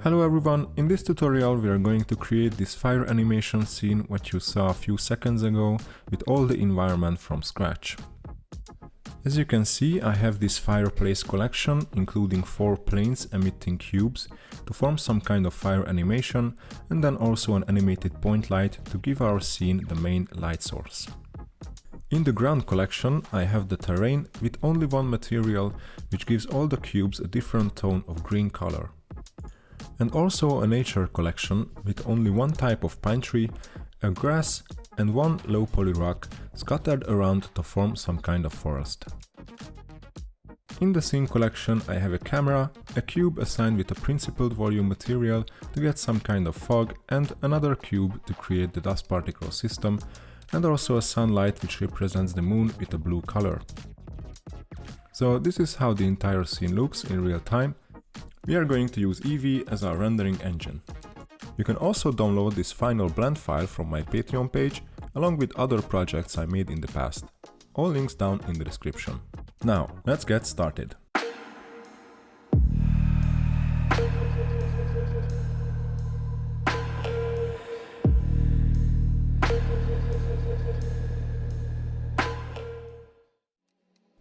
Hello everyone, in this tutorial we are going to create this fire animation scene what you saw a few seconds ago with all the environment from scratch. As you can see, I have this fireplace collection including 4 planes emitting cubes to form some kind of fire animation, and then also an animated point light to give our scene the main light source. In the ground collection I have the terrain with only one material which gives all the cubes a different tone of green color. And also a nature collection with only one type of pine tree, a grass and one low poly rock scattered around to form some kind of forest. In the scene collection I have a camera, a cube assigned with a principled volume material to get some kind of fog, and another cube to create the dust particle system, and also a sunlight which represents the moon with a blue color. So this is how the entire scene looks in real time. We are going to use Eevee as our rendering engine. You can also download this final blend file from my Patreon page, along with other projects I made in the past. All links down in the description. Now, let's get started.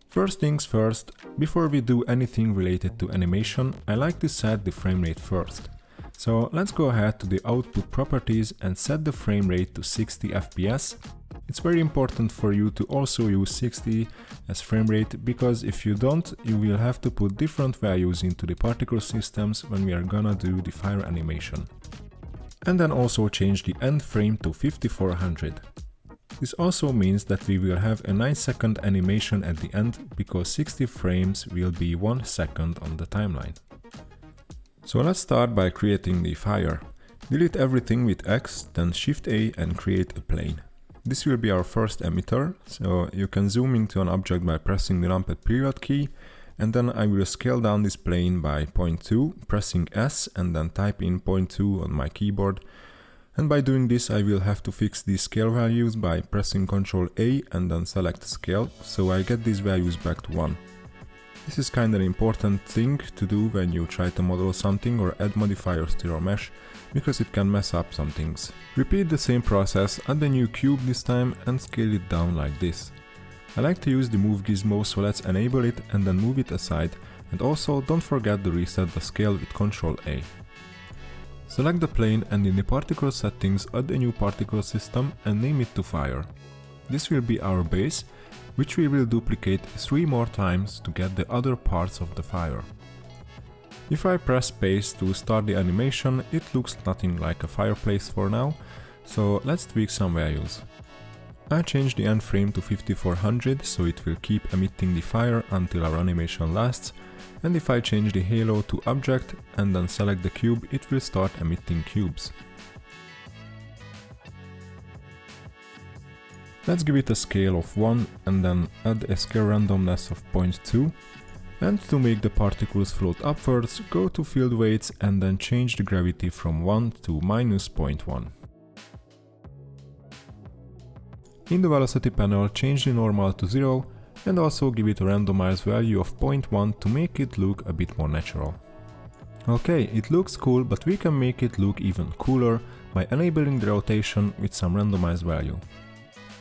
First things first, before we do anything related to animation, I like to set the frame rate first. So let's go ahead to the output properties and set the frame rate to 60 FPS. It's very important for you to also use 60 as frame rate, because if you don't, you will have to put different values into the particle systems when we are gonna do the fire animation. And then also change the end frame to 5400. This also means that we will have a 9-second animation at the end, because 60 frames will be 1 second on the timeline. So let's start by creating the fire. Delete everything with X, then Shift A and create a plane. This will be our first emitter, so you can zoom into an object by pressing the numpad period key, and then I will scale down this plane by 0.2, pressing S and then type in 0.2 on my keyboard. And by doing this I will have to fix these scale values by pressing Ctrl A and then select scale, so I get these values back to 1. This is kinda an important thing to do when you try to model something or add modifiers to your mesh, because it can mess up some things. Repeat the same process, add the new cube this time and scale it down like this. I like to use the move gizmo, so let's enable it and then move it aside, and also don't forget to reset the scale with Ctrl A. Select the plane and in the particle settings add a new particle system and name it to fire. This will be our base, which we will duplicate 3 more times to get the other parts of the fire. If I press space to start the animation, it looks nothing like a fireplace for now, so let's tweak some values. I changed the end frame to 5400, so it will keep emitting the fire until our animation lasts, and if I change the halo to object and then select the cube, it will start emitting cubes. Let's give it a scale of 1 and then add a scale randomness of 0.2. And to make the particles float upwards, go to field weights and then change the gravity from 1 to -0.1. In the velocity panel, change the normal to 0 and also give it a randomized value of 0.1 to make it look a bit more natural. Okay, it looks cool, but we can make it look even cooler by enabling the rotation with some randomized value.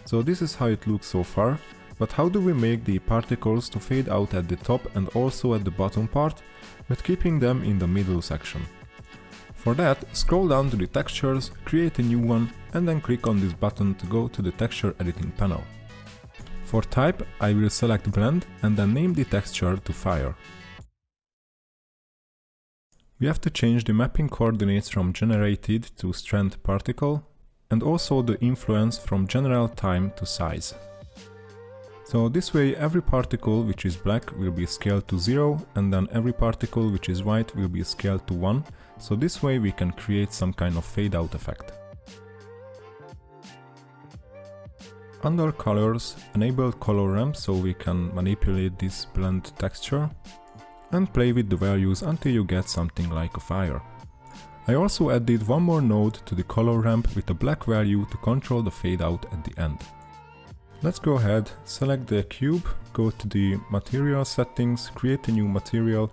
So this is how it looks so far, but how do we make the particles to fade out at the top and also at the bottom part, but keeping them in the middle section? For that, scroll down to the textures, create a new one, and then click on this button to go to the texture editing panel. For type, I will select blend and then name the texture to fire. We have to change the mapping coordinates from generated to strength particle, and also the influence from general time to size. So this way every particle which is black will be scaled to 0, and then every particle which is white will be scaled to 1, so this way we can create some kind of fade out effect. Under colors, enable color ramp so we can manipulate this blend texture and play with the values until you get something like a fire. I also added one more node to the color ramp with a black value to control the fade out at the end. Let's go ahead, select the cube, go to the material settings, create a new material,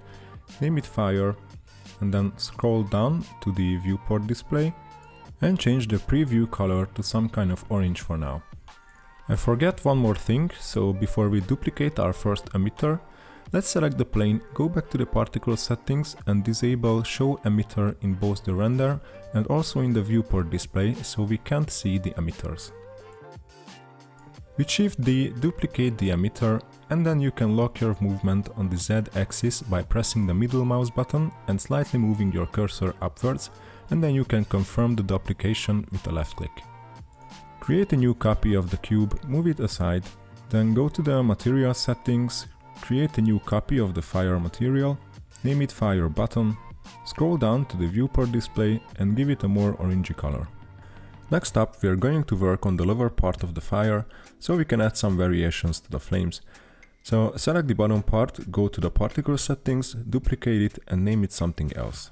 name it fire, and then scroll down to the viewport display and change the preview color to some kind of orange for now. I forget one more thing, so before we duplicate our first emitter, let's select the plane, go back to the particle settings and disable show emitter in both the render and also in the viewport display so we can't see the emitters. With Shift D, duplicate the emitter and then you can lock your movement on the Z axis by pressing the middle mouse button and slightly moving your cursor upwards, and then you can confirm the duplication with a left click. Create a new copy of the cube, move it aside, then go to the material settings, create a new copy of the fire material, name it fire button, scroll down to the viewport display and give it a more orangey color. Next up, we are going to work on the lower part of the fire, so we can add some variations to the flames. So select the bottom part, go to the particle settings, duplicate it and name it something else.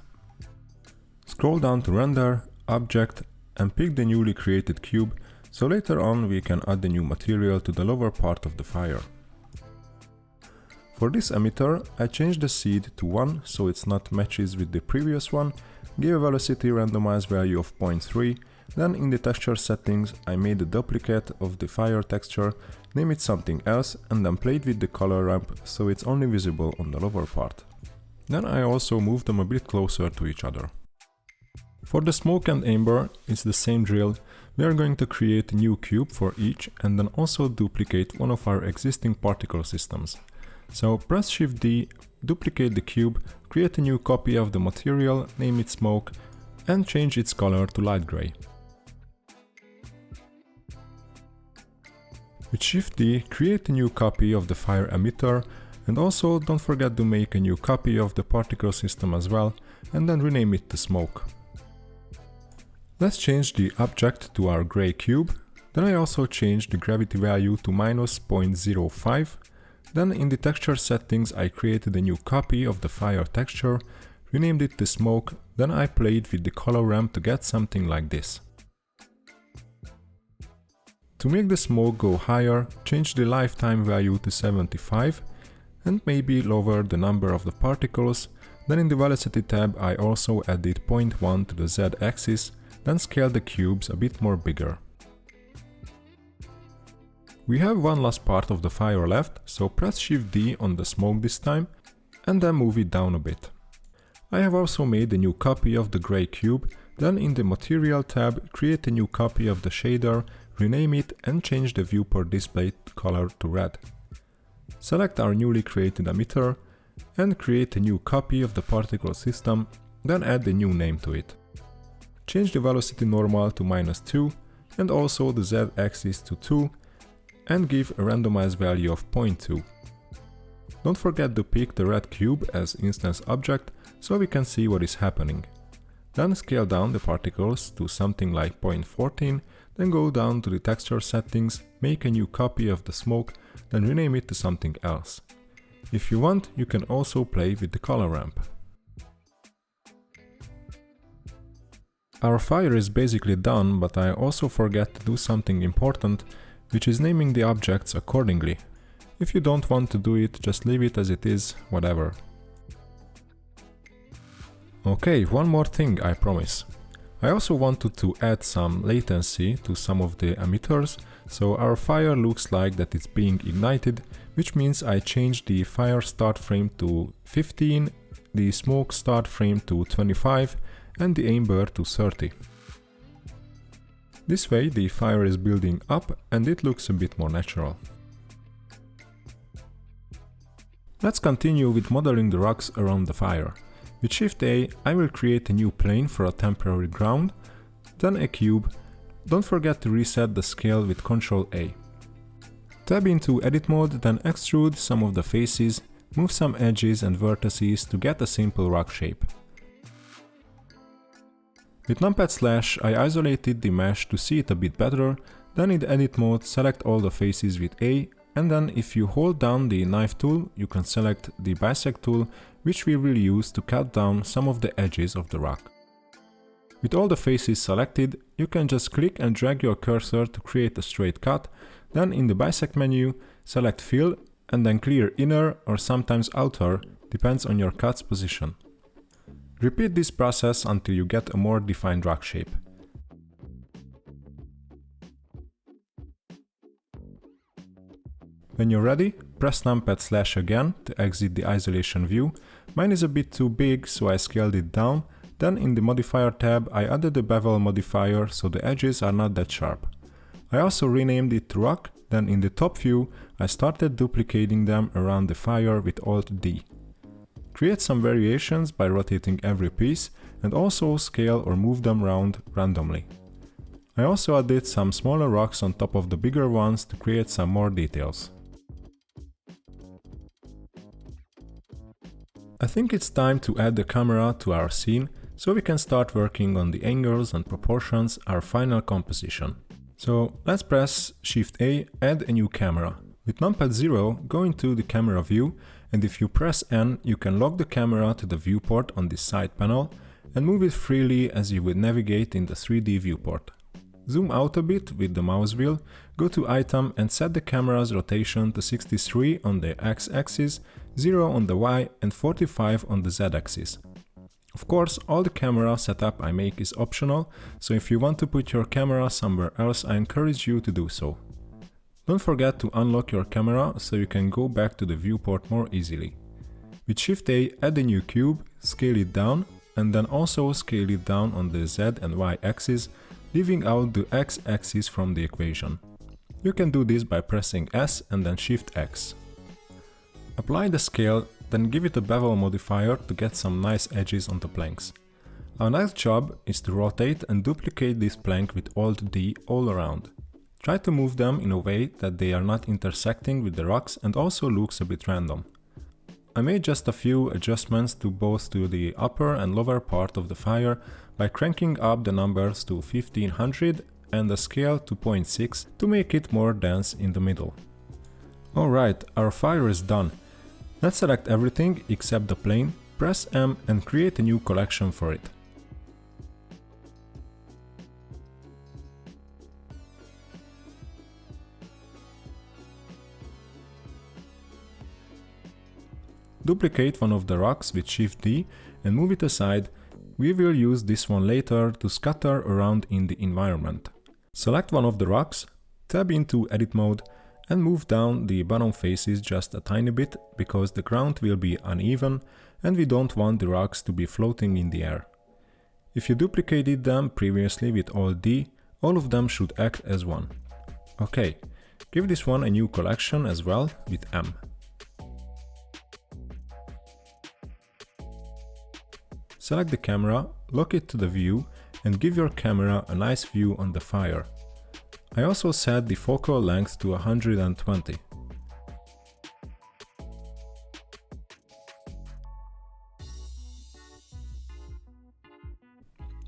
Scroll down to render, object and pick the newly created cube, so later on we can add the new material to the lower part of the fire. For this emitter, I changed the seed to 1 so it's not matches with the previous one, give a velocity randomized value of 0.3, then in the texture settings I made a duplicate of the fire texture, name it something else and then played with the color ramp so it's only visible on the lower part. Then I also moved them a bit closer to each other. For the smoke and amber, it's the same drill. We are going to create a new cube for each and then also duplicate one of our existing particle systems. So press Shift D, duplicate the cube, create a new copy of the material, name it smoke and change its color to light gray. With Shift D, create a new copy of the fire emitter and also don't forget to make a new copy of the particle system as well and then rename it to smoke. Let's change the object to our gray cube, then I also changed the gravity value to -0.05, then in the texture settings I created a new copy of the fire texture, renamed it to smoke, then I played with the color ramp to get something like this. To make the smoke go higher, change the lifetime value to 75 and maybe lower the number of the particles, then in the velocity tab I also added 0.1 to the Z axis, then scale the cubes a bit more bigger. We have one last part of the fire left, so press Shift D on the smoke this time and then move it down a bit. I have also made a new copy of the gray cube, then in the material tab create a new copy of the shader, rename it and change the viewport display color to red. Select our newly created emitter and create a new copy of the particle system, then add the new name to it. Change the velocity normal to -2 and also the Z axis to 2 and give a randomized value of 0.2. Don't forget to pick the red cube as instance object so we can see what is happening. Then scale down the particles to something like 0.14, then go down to the texture settings, make a new copy of the smoke, then rename it to something else. If you want, you can also play with the color ramp. Our fire is basically done, but I also forget to do something important, which is naming the objects accordingly. If you don't want to do it, just leave it as it is, whatever. Okay, one more thing I promise. I also wanted to add some latency to some of the emitters, so our fire looks like that it's being ignited, which means I changed the fire start frame to 15, the smoke start frame to 25, and the amber to 30. This way the fire is building up and it looks a bit more natural. Let's continue with modeling the rocks around the fire. With Shift A, I will create a new plane for a temporary ground, then a cube. Don't forget to reset the scale with Ctrl A. Tab into Edit mode, then extrude some of the faces, move some edges and vertices to get a simple rock shape. With numpad/, I isolated the mesh to see it a bit better, then in Edit mode select all the faces with A, and then if you hold down the knife tool, you can select the bisect tool, which we will use to cut down some of the edges of the rock. With all the faces selected, you can just click and drag your cursor to create a straight cut, then in the bisect menu, select Fill and then clear inner or sometimes outer, depends on your cut's position. Repeat this process until you get a more defined rock shape. When you're ready, press numpad/ again to exit the isolation view. Mine is a bit too big, so I scaled it down. Then in the modifier tab I added the bevel modifier so the edges are not that sharp. I also renamed it to rock, then in the top view I started duplicating them around the fire with Alt-D. Create some variations by rotating every piece and also scale or move them around randomly. I also added some smaller rocks on top of the bigger ones to create some more details. I think it's time to add the camera to our scene, so we can start working on the angles and proportions, our final composition. So let's press Shift-A, add a new camera. With numpad 0, go into the camera view, and if you press N, you can lock the camera to the viewport on this side panel and move it freely as you would navigate in the 3D viewport. Zoom out a bit with the mouse wheel, go to Item and set the camera's rotation to 63 on the X-axis, 0 on the Y and 45 on the Z-axis. Of course, all the camera setup I make is optional, so if you want to put your camera somewhere else, I encourage you to do so. Don't forget to unlock your camera so you can go back to the viewport more easily. With Shift-A, add a new cube, scale it down, and then also scale it down on the Z and Y axis, leaving out the X-axis from the equation. You can do this by pressing S and then Shift-X. Apply the scale, then give it a bevel modifier to get some nice edges on the planks. Our next job is to rotate and duplicate this plank with Alt-D all around. Try to move them in a way that they are not intersecting with the rocks and also looks a bit random. I made just a few adjustments to both the upper and lower part of the fire by cranking up the numbers to 1500 and the scale to 0.6 to make it more dense in the middle. Alright, our fire is done. Let's select everything except the plane, press M and create a new collection for it. Duplicate one of the rocks with Shift-D and move it aside. We will use this one later to scatter around in the environment. Select one of the rocks, tab into Edit mode and move down the bottom faces just a tiny bit because the ground will be uneven and we don't want the rocks to be floating in the air. If you duplicated them previously with Alt-D, all of them should act as one. Okay, give this one a new collection as well with M. Select the camera, lock it to the view and give your camera a nice view on the fire. I also set the focal length to 120.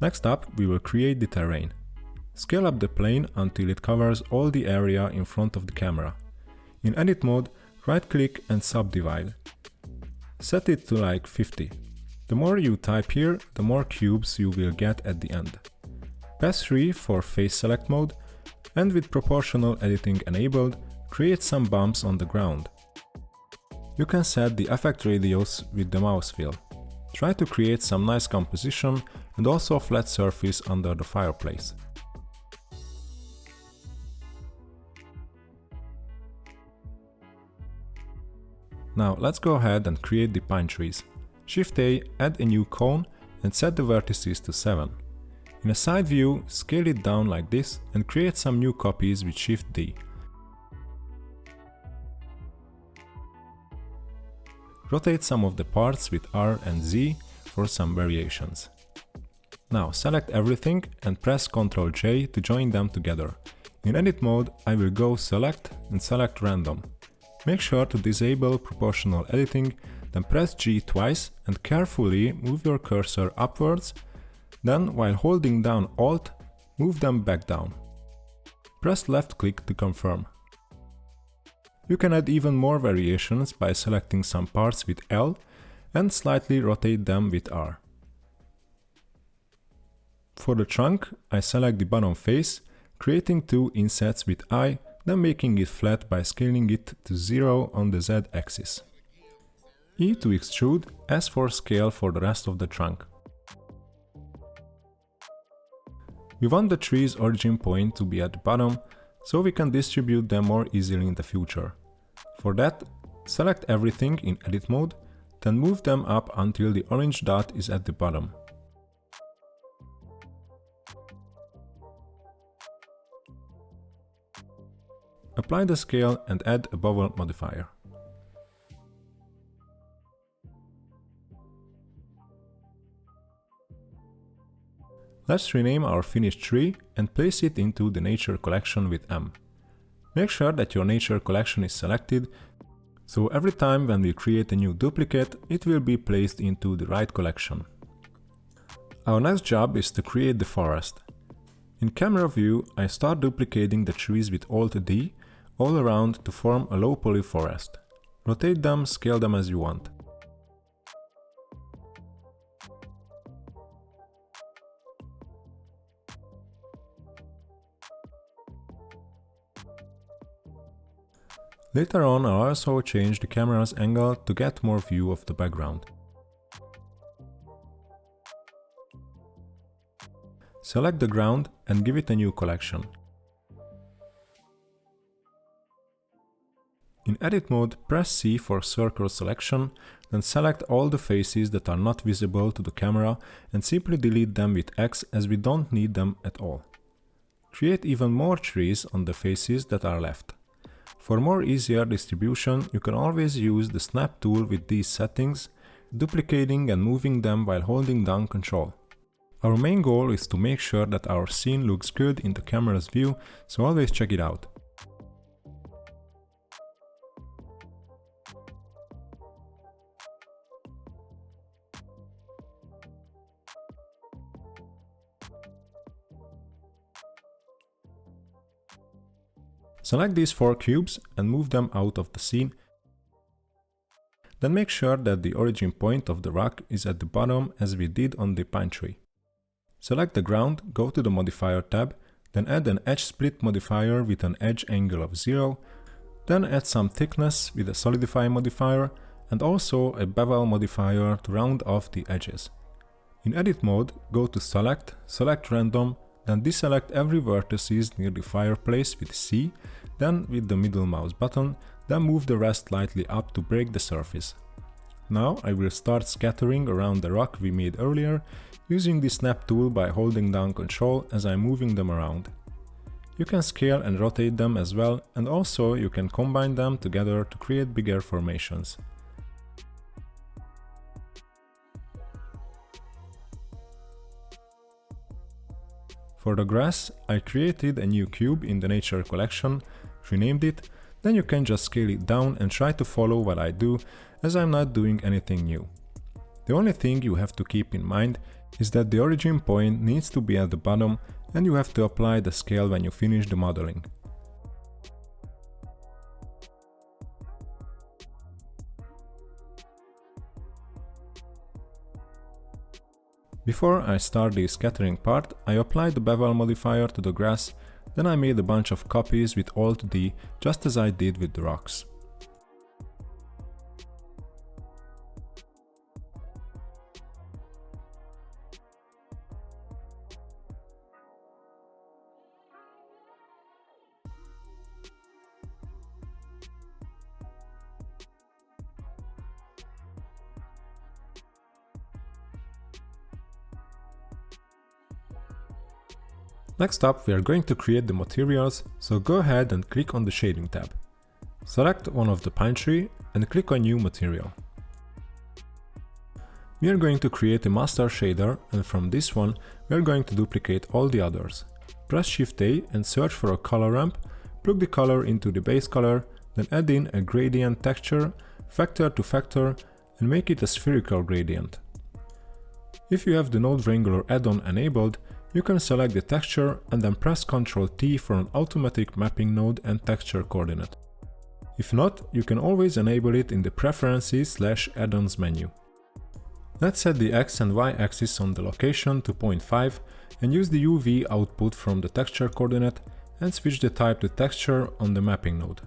Next up, we will create the terrain. Scale up the plane until it covers all the area in front of the camera. In Edit mode, right-click and subdivide. Set it to like 50. The more you type here, the more cubes you will get at the end. Press 3 for face select mode, and with proportional editing enabled, create some bumps on the ground. You can set the effect radius with the mouse wheel. Try to create some nice composition and also a flat surface under the fireplace. Now let's go ahead and create the pine trees. Shift-A, add a new cone and set the vertices to 7. In a side view, scale it down like this and create some new copies with Shift-D. Rotate some of the parts with R and Z for some variations. Now select everything and press Ctrl-J to join them together. In Edit mode, I will go Select and select Random. Make sure to disable proportional editing, then press G twice and carefully move your cursor upwards. Then, while holding down Alt, move them back down. Press left click to confirm. You can add even more variations by selecting some parts with L and slightly rotate them with R. For the trunk, I select the bottom face, creating 2 insets with I, then making it flat by scaling it to 0 on the Z axis. E to extrude, S for scale for the rest of the trunk. We want the tree's origin point to be at the bottom, so we can distribute them more easily in the future. For that, select everything in edit mode, then move them up until the orange dot is at the bottom. Apply the scale and add a bevel modifier. Let's rename our finished tree and place it into the nature collection with M. Make sure that your nature collection is selected, so every time when we create a new duplicate, it will be placed into the right collection. Our next job is to create the forest. In camera view, I start duplicating the trees with Alt-D all around to form a low poly forest. Rotate them, scale them as you want. Later on, I'll also change the camera's angle to get more view of the background. Select the ground and give it a new collection. In edit mode, press C for circle selection, then select all the faces that are not visible to the camera and simply delete them with X as we don't need them at all. Create even more trees on the faces that are left. For more easier distribution, you can always use the snap tool with these settings, duplicating and moving them while holding down Ctrl. Our main goal is to make sure that our scene looks good in the camera's view, so always check it out. Select these 4 cubes and move them out of the scene. Then make sure that the origin point of the rock is at the bottom as we did on the pine tree. Select the ground, go to the modifier tab, then add an edge split modifier with an edge angle of 0, then add some thickness with a solidify modifier and also a bevel modifier to round off the edges. In edit mode, go to select, select random, then deselect every vertices near the fireplace with C, then with the middle mouse button, then move the rest slightly up to break the surface. Now I will start scattering around the rock we made earlier, using the snap tool by holding down Ctrl as I'm moving them around. You can scale and rotate them as well, and also you can combine them together to create bigger formations. For the grass, I created a new cube in the nature collection, renamed it, then you can just scale it down and try to follow what I do, as I'm not doing anything new. The only thing you have to keep in mind is that the origin point needs to be at the bottom and you have to apply the scale when you finish the modeling. Before I start the scattering part, I applied the bevel modifier to the grass, then I made a bunch of copies with Alt-D, just as I did with the rocks. Next up, we are going to create the materials, so go ahead and click on the shading tab. Select one of the pine tree and click on new material. We are going to create a master shader, and from this one we are going to duplicate all the others. Press Shift A and search for a color ramp, plug the color into the base color, then add in a gradient texture, factor to factor, and make it a spherical gradient. If you have the Node Wrangler add-on enabled, you can select the texture and then press Ctrl T for an automatic mapping node and texture coordinate. If not, you can always enable it in the Preferences/Add-ons menu. Let's set the X and Y axis on the location to 0.5 and use the UV output from the texture coordinate and switch the type to texture on the mapping node.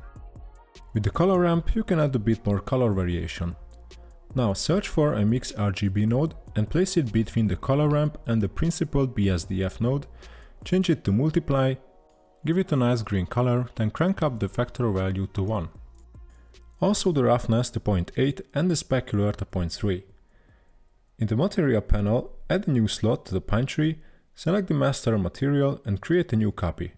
With the color ramp, you can add a bit more color variation. Now search for a Mix RGB node and place it between the color ramp and the principal BSDF node, change it to multiply, give it a nice green color, then crank up the factor value to 1. Also the roughness to 0.8 and the specular to 0.3. In the material panel, add a new slot to the pine tree, select the master material and create a new copy.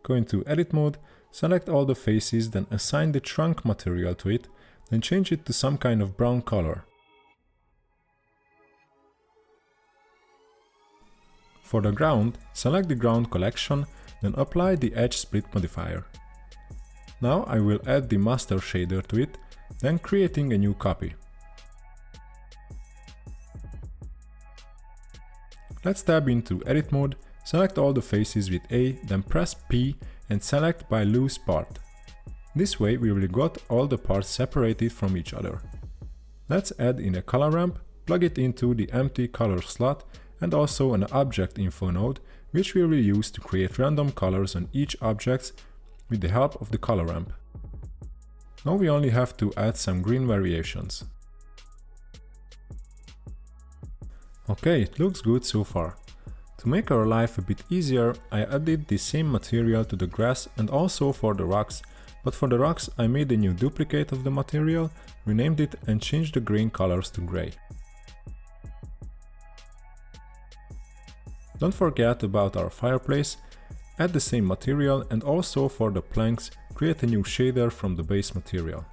Go into edit mode, select all the faces, then assign the trunk material to it, then change it to some kind of brown color. For the ground, select the ground collection, then apply the edge split modifier. Now I will add the master shader to it, then creating a new copy. Let's tab into edit mode, select all the faces with A, then press P and select by loose part. This way we will got all the parts separated from each other. Let's add in a color ramp, plug it into the empty color slot and also an object info node, which we will use to create random colors on each object with the help of the color ramp. Now we only have to add some green variations. Okay, it looks good so far. To make our life a bit easier, I added the same material to the grass and also for the rocks, but for the rocks I made a new duplicate of the material, renamed it and changed the green colors to grey. Don't forget about our fireplace, add the same material and also for the planks create a new shader from the base material.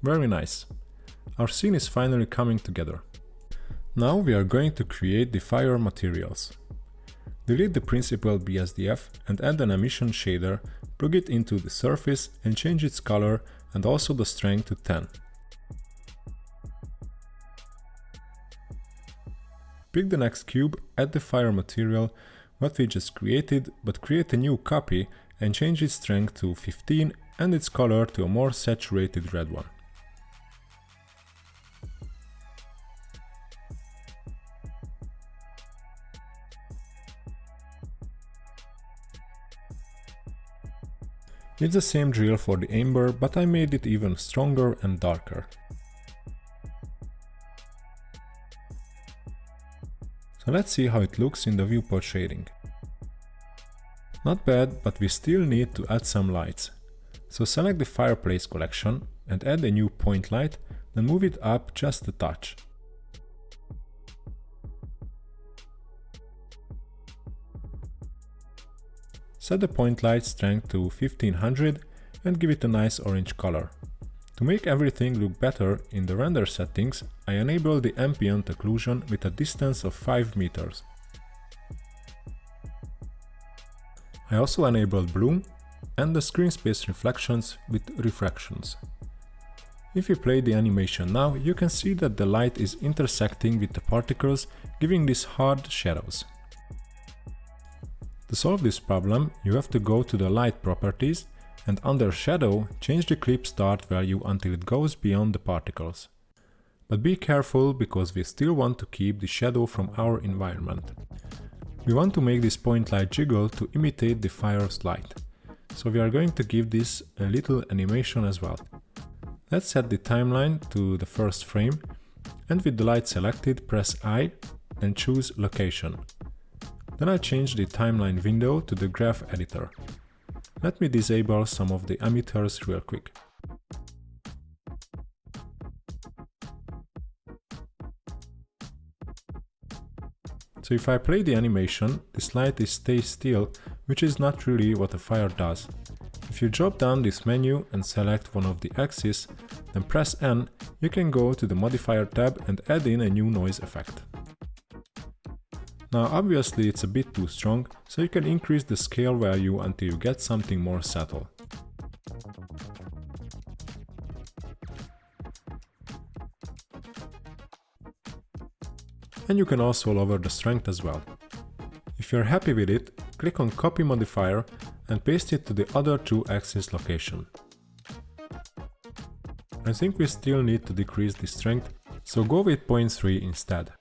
Very nice. Our scene is finally coming together. Now we are going to create the fire materials. Delete the principal BSDF and add an emission shader, plug it into the surface and change its color and also the strength to 10. Pick the next cube, add the fire material, what we just created, but create a new copy and change its strength to 15 and its color to a more saturated red one. It's the same drill for the amber, but I made it even stronger and darker. So let's see how it looks in the viewport shading. Not bad, but we still need to add some lights. So select the fireplace collection and add a new point light, then move it up just a touch. Set the point light strength to 1500 and give it a nice orange color. To make everything look better, in the render settings I enable the ambient occlusion with a distance of 5 meters. I also enabled bloom and the screen space reflections with refractions. If you play the animation now, you can see that the light is intersecting with the particles, giving these hard shadows. To solve this problem, you have to go to the light properties and under shadow change the clip start value until it goes beyond the particles. But be careful because we still want to keep the shadow from our environment. We want to make this point light jiggle to imitate the fire's light. So we are going to give this a little animation as well. Let's set the timeline to the first frame and with the light selected press I and choose location. Then I change the timeline window to the graph editor. Let me disable some of the emitters real quick. So if I play the animation, this light stays still, which is not really what a fire does. If you drop down this menu and select one of the axes, then press N, you can go to the modifier tab and add in a new noise effect. Now obviously it's a bit too strong, so you can increase the scale value until you get something more subtle. And you can also lower the strength as well. If you're happy with it, click on copy modifier and paste it to the other two axis location. I think we still need to decrease the strength, so go with 0.3 instead.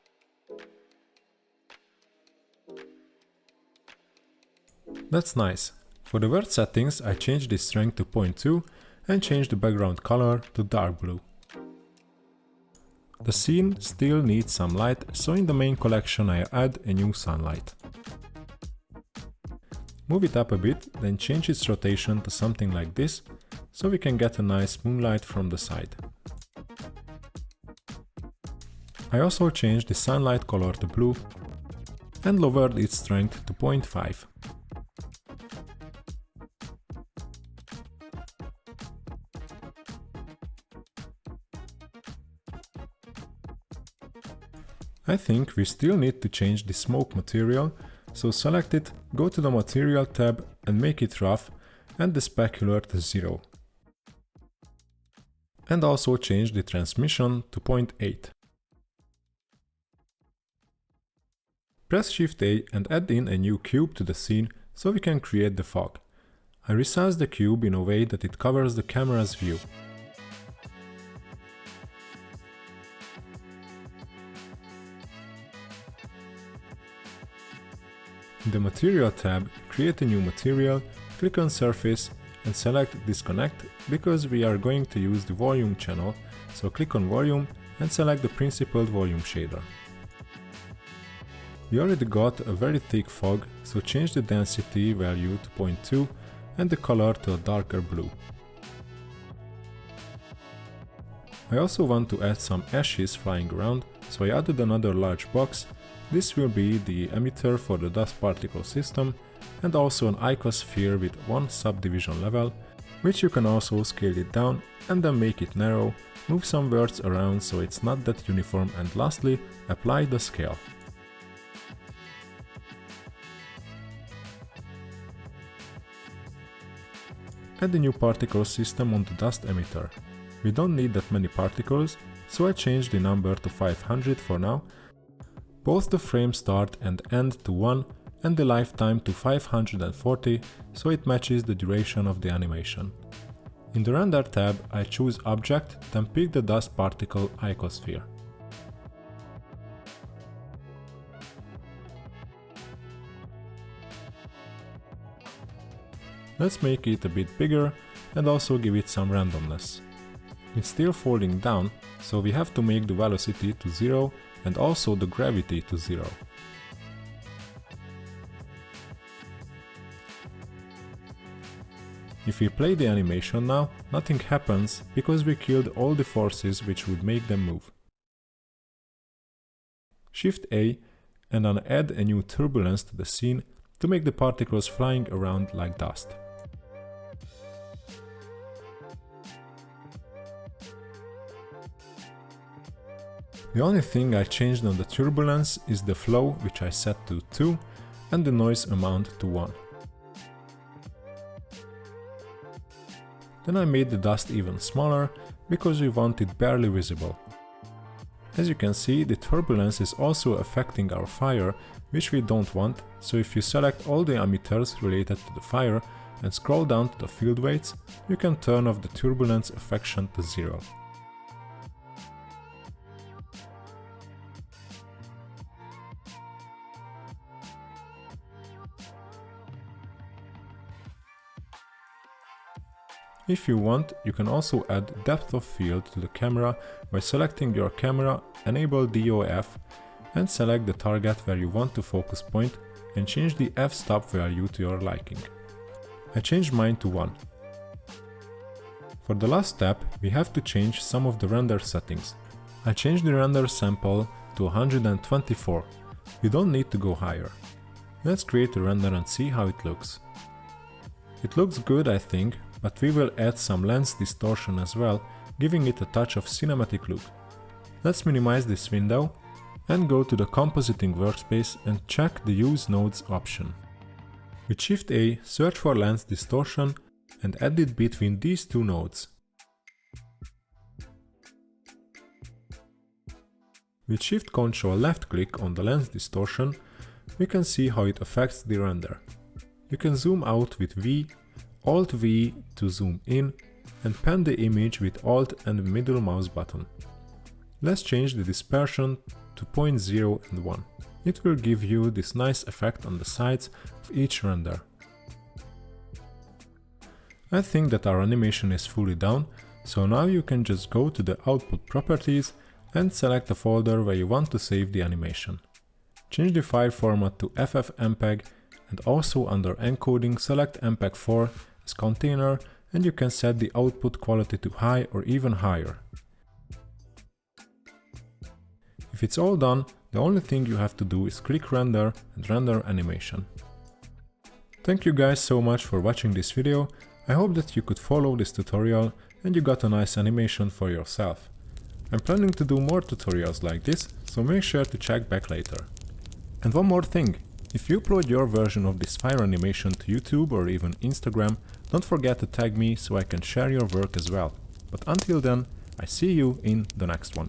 That's nice. For the word settings I changed the strength to 0.2 and changed the background color to dark blue. The scene still needs some light, so in the main collection I add a new sunlight. Move it up a bit, then change its rotation to something like this, so we can get a nice moonlight from the side. I also changed the sunlight color to blue and lowered its strength to 0.5. I think we still need to change the smoke material, so select it, go to the Material tab and make it rough and the specular to 0. And also change the transmission to 0.8. Press Shift A and add in a new cube to the scene so we can create the fog. I resize the cube in a way that it covers the camera's view. In the Material tab, create a new material, click on Surface and select Disconnect because we are going to use the volume channel, so click on Volume and select the principled volume shader. We already got a very thick fog, so change the density value to 0.2 and the color to a darker blue. I also want to add some ashes flying around, so I added another large box. This will be the emitter for the dust particle system and also an icosphere with one subdivision level, which you can also scale it down and then make it narrow, move some words around so it's not that uniform, and lastly apply the scale. Add the new particle system on the dust emitter. We don't need that many particles, so I changed the number to 500 for now. Both the frame start and end to 1 and the lifetime to 540, so it matches the duration of the animation. In the Render tab I choose Object, then pick the dust particle icosphere. Let's make it a bit bigger and also give it some randomness. It's still falling down, so we have to make the velocity to 0 and also the gravity to 0. If we play the animation now, nothing happens because we killed all the forces which would make them move. Shift A and then add a new turbulence to the scene to make the particles flying around like dust. The only thing I changed on the turbulence is the flow, which I set to 2, and the noise amount to 1. Then I made the dust even smaller, because we want it barely visible. As you can see, the turbulence is also affecting our fire, which we don't want, so if you select all the emitters related to the fire and scroll down to the field weights, you can turn off the turbulence affection to 0. If you want, you can also add depth of field to the camera by selecting your camera, enable DOF, and select the target where you want to focus point and change the f-stop value to your liking. I changed mine to 1. For the last step, we have to change some of the render settings. I changed the render sample to 124. We don't need to go higher. Let's create a render and see how it looks. It looks good, I think, but we will add some lens distortion as well, giving it a touch of cinematic look. Let's minimize this window and go to the compositing workspace and check the Use Nodes option. With Shift A, search for lens distortion and add it between these two nodes. With Shift Ctrl left click on the lens distortion, we can see how it affects the render. You can zoom out with V, Alt V to zoom in, and pan the image with Alt and middle mouse button. Let's change the dispersion to 0.0 and 1. It will give you this nice effect on the sides of each render. I think that our animation is fully done, so now you can just go to the output properties and select a folder where you want to save the animation. Change the file format to FFmpeg and also under encoding select MPEG-4 as container, and you can set the output quality to high or even higher. If it's all done, the only thing you have to do is click render and render animation. Thank you guys so much for watching this video. I hope that you could follow this tutorial and you got a nice animation for yourself. I'm planning to do more tutorials like this, so make sure to check back later. And one more thing, if you upload your version of this fire animation to YouTube or even Instagram, don't forget to tag me so I can share your work as well. But until then, I see you in the next one.